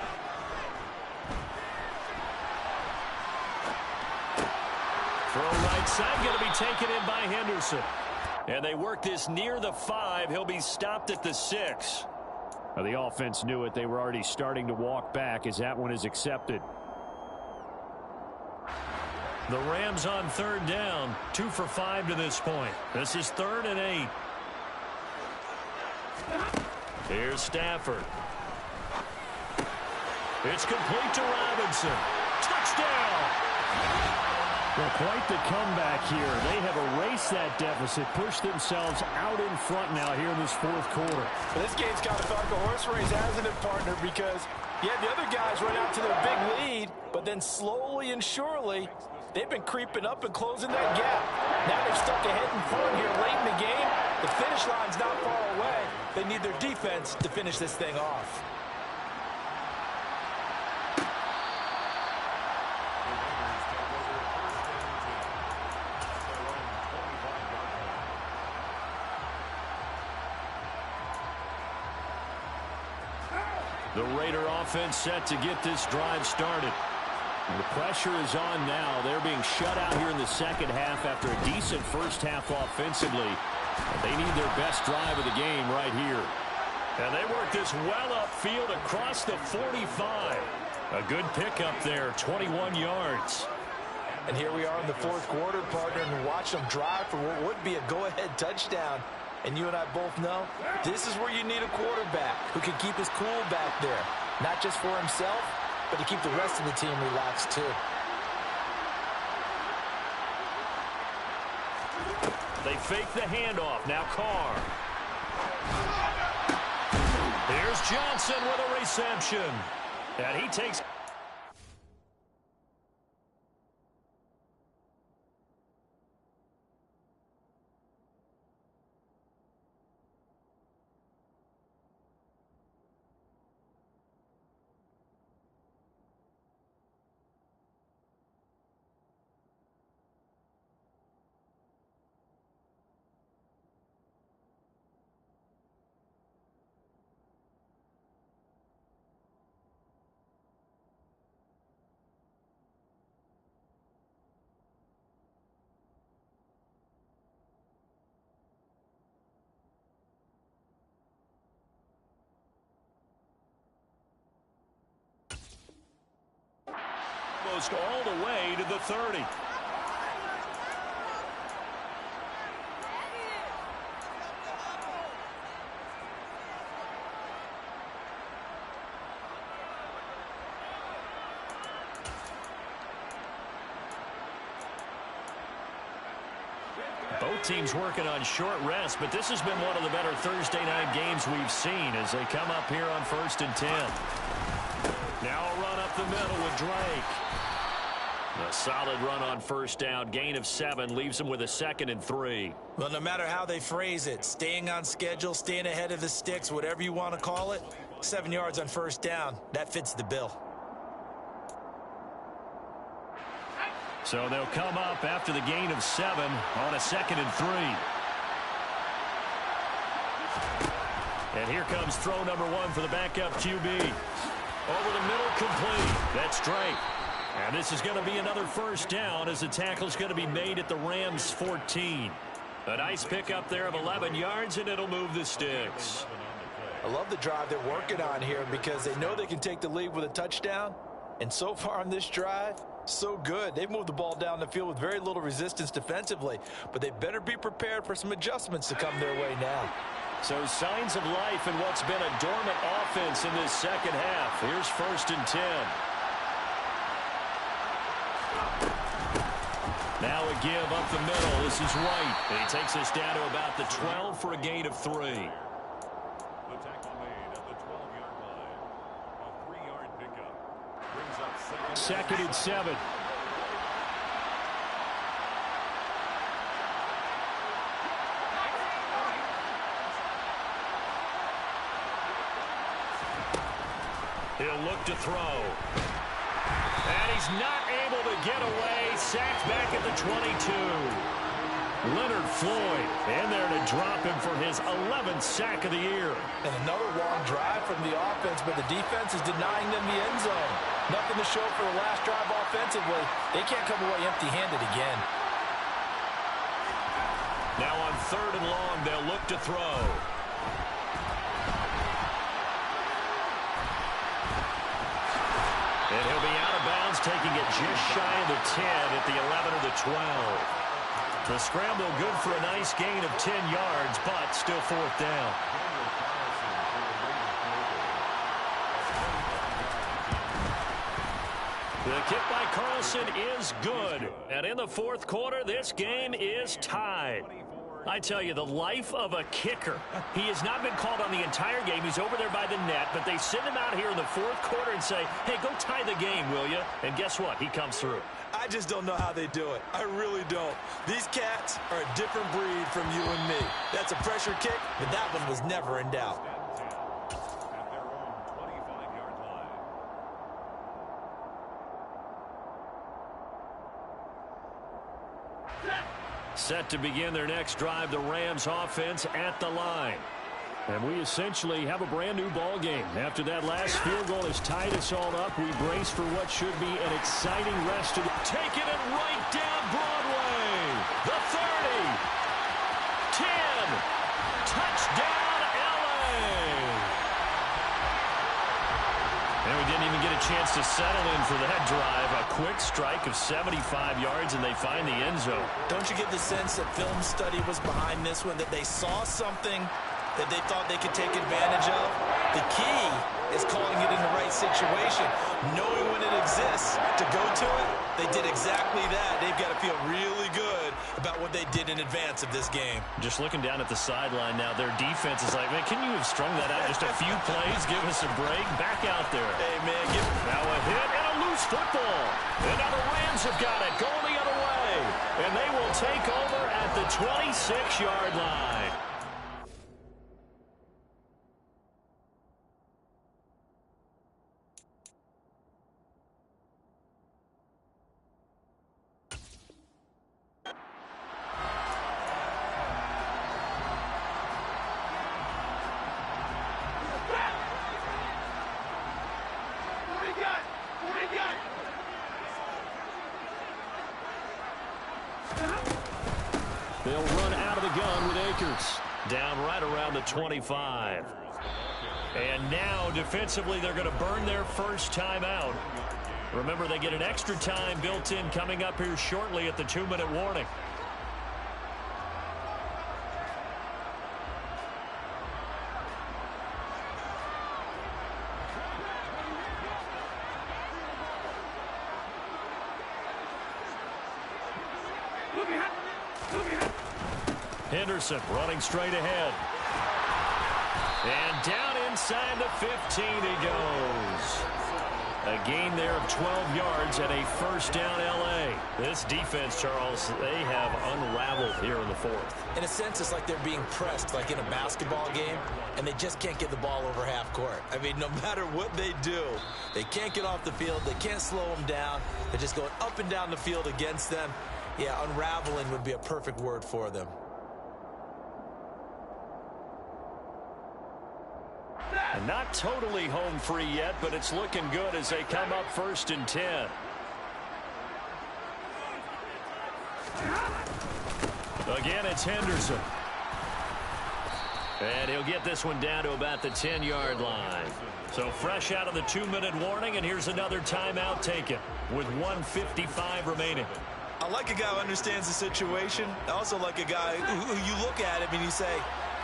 Throw right side, going to be taken in by Henderson. And they work this near the 5. He'll be stopped at the 6. Now, the offense knew it. They were already starting to walk back as that one is accepted. The Rams on 3rd down, 2 for 5 to this point. This is 3rd and 8. Here's Stafford. It's complete to Robinson. Touchdown! Well, quite the comeback here. They have erased that deficit, pushed themselves out in front now here in this 4th quarter. Well, this game's kind of felt like a horse race, hasn't it, partner? Because you had the other guys run out to their big lead, but then slowly and surely, they've been creeping up and closing that gap. Now they've stuck ahead in front here late in the game. The finish line's not far away. They need their defense to finish this thing off. The Raider offense set to get this drive started. The pressure is on now. They're being shut out here in the second half after a decent first half offensively. And they need their best drive of the game right here. And they work this well upfield across the 45. A good pickup there, 21 yards. And here we are in the fourth quarter, partner, and watch them drive for what would be a go-ahead touchdown. And you and I both know this is where you need a quarterback who can keep his cool back there. Not just for himself, but to keep the rest of the team relaxed too. They fake the handoff. Now Carr. Here's Johnson with a reception. And he takes... almost all the way to the 30. Both teams working on short rest, but this has been one of the better Thursday night games we've seen as they come up here on 1st and 10. Now a run up the middle with Drake. A solid run on first down. Gain of 7 leaves them with a 2nd and 3. Well, no matter how they phrase it, staying on schedule, staying ahead of the sticks, whatever you want to call it, 7 yards on first down, that fits the bill. So they'll come up after the gain of 7 on a 2nd and 3. And here comes throw number 1 for the backup QB. Over the middle, complete. That's Drake. And this is going to be another first down as the tackle is going to be made at the Rams 14. A nice pickup there of 11 yards, and it'll move the sticks. I love the drive they're working on here because they know they can take the lead with a touchdown. And so far on this drive, so good. They've moved the ball down the field with very little resistance defensively, but they better be prepared for some adjustments to come their way now. So signs of life in what's been a dormant offense in this second half. Here's 1st and 10. Now a give up the middle. This is White. And he takes us down to about the 12 for a gain of 3. The tackle made at the 12-yard line. A 3-yard pickup. Brings up 2nd and 7. He'll look to throw. And he's not able to get away. Sacked back at the 22. Leonard Floyd in there to drop him for his 11th sack of the year. And another long drive from the offense, but the defense is denying them the end zone. Nothing to show for the last drive offensively. They can't come away empty-handed again. Now on 3rd and long, they'll look to throw. And he'll be out of bounds, taking it just shy of the 10 at the 11 or the 12. The scramble good for a nice gain of 10 yards, but still 4th down. The kick by Carlson is good. And in the 4th quarter, this game is tied. I tell you, the life of a kicker. He has not been called on the entire game. He's over there by the net, but they send him out here in the 4th quarter and say, hey, go tie the game, will you? And guess what? He comes through. I just don't know how they do it. I really don't. These cats are a different breed from you and me. That's a pressure kick, but that one was never in doubt. at their own 25-yard line. Set to begin their next drive, the Rams offense at the line. And we essentially have a brand new ball game. After that last field goal has tied us all up, we brace for what should be an exciting rest of the... Taking it right down Broadway. The 30. 10. didn't even get a chance to settle in for that drive. A quick strike of 75 yards, and they find the end zone. Don't you get the sense that film study was behind this one, that they saw something that they thought they could take advantage of? The key is calling it in the right situation, knowing when it exists to go to it. They did exactly that. They've got to feel really good about what they did in advance of this game. Just looking down at the sideline now, their defense is like, man, can you have strung that out just a few plays? Give us a break. Back out there. Hey, man. Now a hit and a loose football. And now the Rams have got it. Going the other way. And they will take over at the 26-yard line. They'll run out of the gun with Akers. Down right around the 25. And now, defensively, they're going to burn their first timeout. Remember, they get an extra time built in coming up here shortly at the 2-minute warning. Henderson running straight ahead. And down inside the 15 he goes. A gain there of 12 yards and a first down L.A. This defense, Charles, they have unraveled here in the fourth. In a sense, it's like they're being pressed, like in a basketball game, and they just can't get the ball over half court. I mean, no matter what they do, they can't get off the field. They can't slow them down. They're just going up and down the field against them. Yeah, unraveling would be a perfect word for them. And not totally home free yet, but it's looking good as they come up 1st and 10. Again, it's Henderson. And he'll get this one down to about the 10-yard line. So fresh out of the 2-minute warning, and here's another timeout taken with 1:55 remaining. I like a guy who understands the situation. I also like a guy who you look at him and you say,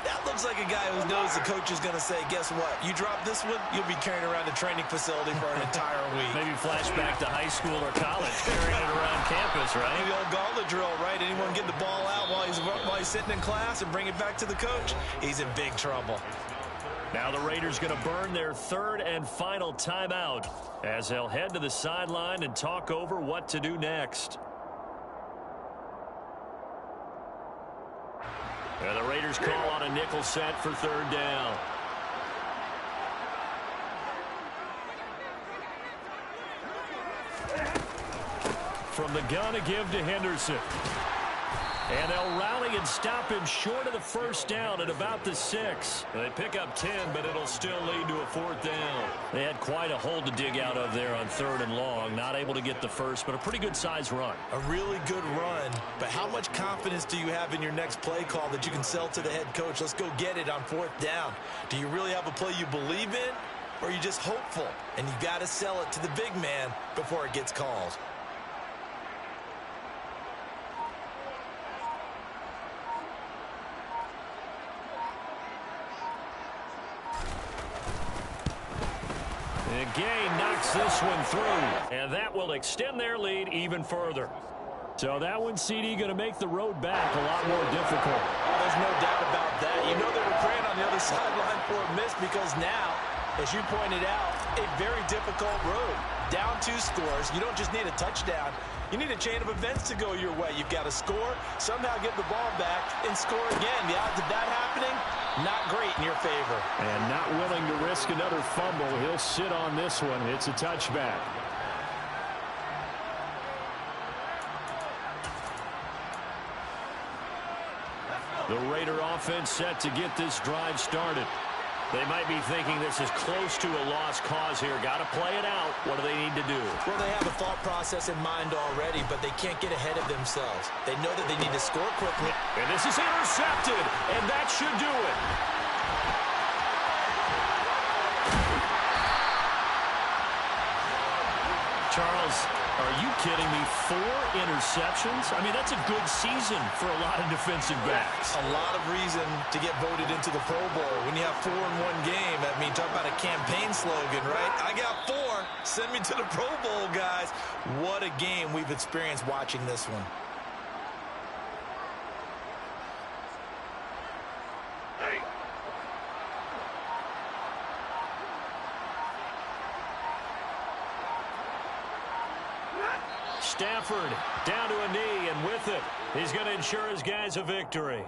that looks like a guy who knows the coach is going to say, guess what? You drop this one, you'll be carrying around the training facility for an entire week. Maybe flashback to high school or college, carrying it around campus, right? Maybe old gauntlet drill, right? Anyone get the ball out while he's sitting in class and bring it back to the coach? He's in big trouble. Now the Raiders going to burn their third and final timeout as they'll head to the sideline and talk over what to do next. And the Raiders call on a nickel set for 3rd down. From the gun, a give to Henderson. And they'll rally and stop him short of the first down at about the 6. They pick up 10, but it'll still lead to a 4th down. They had quite a hole to dig out of there on 3rd and long. Not able to get the first, but a pretty good-sized run. A really good run, but how much confidence do you have in your next play call that you can sell to the head coach? Let's go get it on 4th down. Do you really have a play you believe in, or are you just hopeful? And you got to sell it to the big man before it gets called. Gay knocks this one through, and that will extend their lead even further. So that one, CD, going to make the road back a lot more difficult. Oh, there's no doubt about that. You know they were praying on the other sideline for a miss because now, as you pointed out, a very difficult road. Down 2 scores. You don't just need a touchdown. You need a chain of events to go your way. You've got to score, somehow get the ball back, and score again. The odds of that happening, not great in your favor. And not willing to risk another fumble. He'll sit on this one. It's a touchback. The Raider offense set to get this drive started. They might be thinking this is close to a lost cause here. Got to play it out. What do they need to do? Well, they have a thought process in mind already, but they can't get ahead of themselves. They know that they need to score quickly. And this is intercepted, and that should do it. 3 Charles, are you kidding me? 4 interceptions? I mean, that's a good season for a lot of defensive backs. A lot of reason to get voted into the Pro Bowl. When you have 4 in one game, I mean, talk about a campaign slogan, right? I got 4. Send me to the Pro Bowl, guys. What a game we've experienced watching this one. Stafford down to a knee, and with it, he's going to ensure his guys a victory.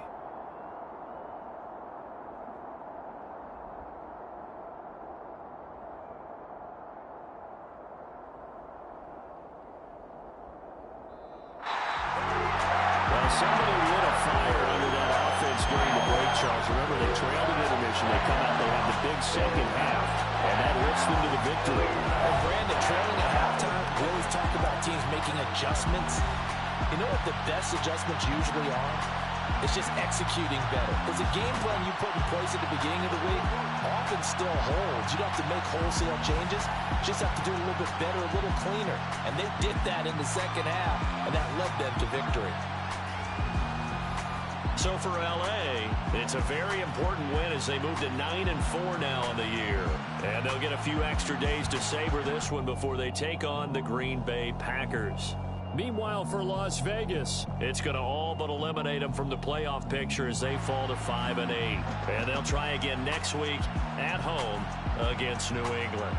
Well, somebody lit a fire under that offense during the break, Charles. Remember, they trailed at intermission. They come out, they have the big second half, and that lifts them to the victory. And Brandon, trailing at halftime, we always talk about teams making adjustments. You know what the best adjustments usually are? It's just executing better. Because the game plan you put in place at the beginning of the week often still holds. You don't have to make wholesale changes. You just have to do it a little bit better, a little cleaner. And they did that in the second half, and that led them to victory. So for L.A., it's a very important win as they move to 9-4 now on the year. And they'll get a few extra days to savor this one before they take on the Green Bay Packers. Meanwhile, for Las Vegas, it's going to all but eliminate them from the playoff picture as they fall to 5-8. And they'll try again next week at home against New England.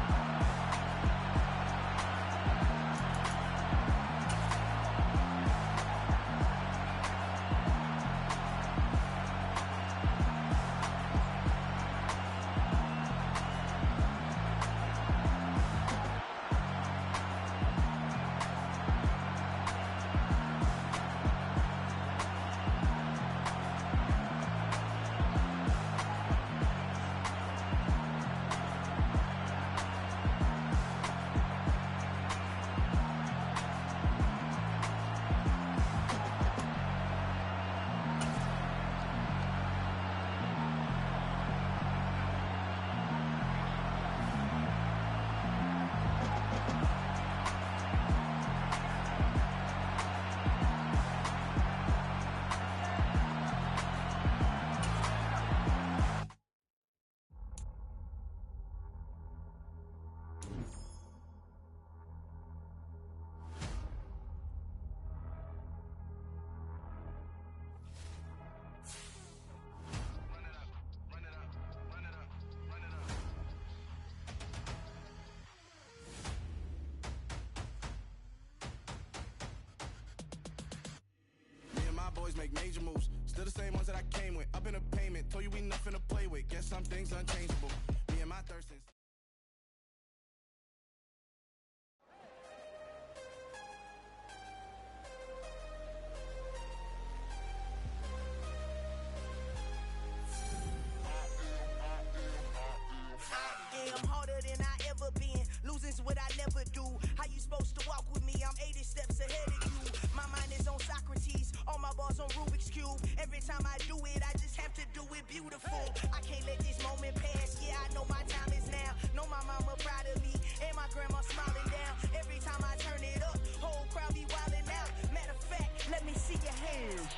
Make major moves, still the same ones that I came with. Up in a payment, told you we nothing to play with. Guess some things unchangeable. Me and my thirst. I'm harder than I ever been. Losing's what I never do. How you supposed to walk with me? I'm 80 steps ahead of you. My mind is on Socrates. All my bars on Rubik's Cube. Every time I do it, I just have to do it beautiful. I can't let this moment pass. Yeah, I know my time is now. Know my mama proud of me. And my grandma smiling down. Every time I turn it up, whole crowd be wilding out. Matter of fact, let me see your hands.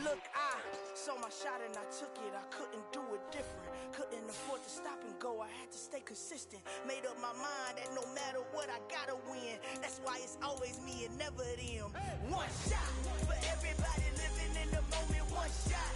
Look, I saw my shot and I took it. I couldn't do it different. Couldn't afford to stop and go. I had to stay consistent. Made up my mind that no matter what, I gotta win. That's why it's always me and never them. One shot for everybody living in the moment. One shot.